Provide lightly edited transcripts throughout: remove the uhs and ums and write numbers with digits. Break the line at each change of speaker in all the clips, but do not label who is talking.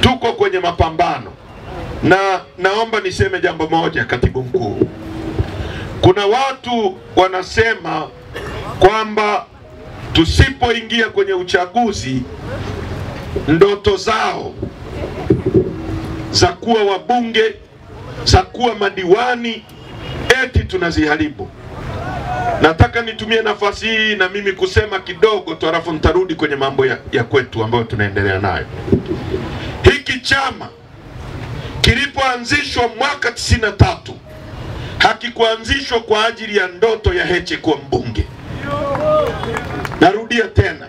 tuko kwenye mapambano. Na naomba niseme jambo moja, katibu mkuu. Kuna watu wanasema kwamba tusipoingia kwenye uchaguzi, ndoto zao za kuwa wabunge, za kuwa madiwani, eti tunaziharibu. Nataka nitumie nafasi hii na mimi kusema kidogo tu, alafu nitarudi kwenye mambo ya kwetu ambayo tunaendelea nayo. Hiki chama kilipoanzishwa mwaka 93 hakikuanzishwa kwa ajili ya ndoto ya Heche kuwa mbunge. Narudia tena,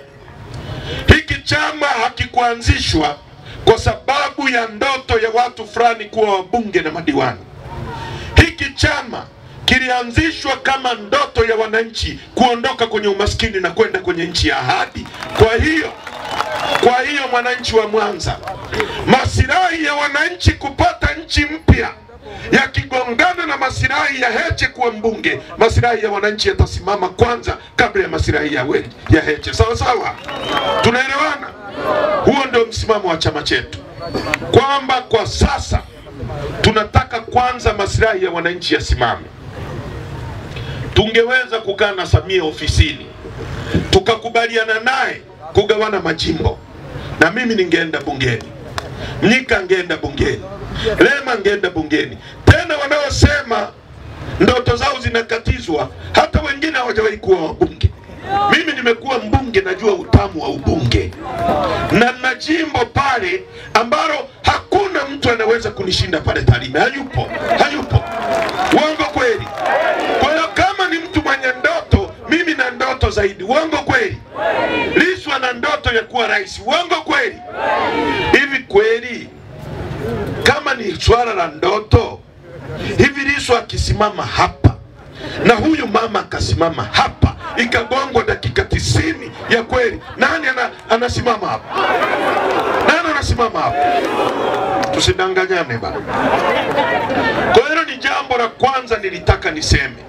hiki chama hakikuanzishwa kwa sababu ya ndoto ya watu fulani kuwa wabunge na madiwani. Hiki chama kilianzishwa kama ndoto ya wananchi kuondoka kwenye umaskini na kwenda kwenye nchi ya ahadi. Kwa hiyo mwananchi wa Mwanza, masilahi ya wananchi kupata nchi mpya yakigongana na masilahi ya Heche kuwa mbunge, masilahi ya wananchi yatasimama kwanza kabla ya masilahi ya Heche. Sawa sawa? Tunaelewana? Huo ndio msimamo wa chama chetu, kwamba kwa sasa tunataka kwanza masilahi ya wananchi yasimame. Tungeweza kukaa na Samia ofisini tukakubaliana naye kugawana majimbo, na mimi ningeenda bungeni, Mnyika angeenda bungeni, Lema angeenda bungeni. Tena wanaosema ndoto zao zinakatizwa, hata wengine hawajawahi kuwa wabunge. Mimi nimekuwa mbunge, najua utamu wa ubunge, na jimbo pale ambalo hakuna mtu anaweza kunishinda pale Tarime. Hayupo. Uongo kweli? Kwa hiyo kama ni mtu mwenye ndoto, mimi na ndoto zaidi. Uongo kweli? Lissu ana ndoto ya kuwa rais. Uongo kweli? Hivi kweli kama ni swala la ndoto, hivi Lissu akisimama hapa na huyu mama akasimama hapa, ikagongwa dakika 90 ya kweli, nani anasimama hapa? Nani anasimama hapa? Tusidanganyane bana. Kwa hiyo ni jambo la kwanza nilitaka niseme.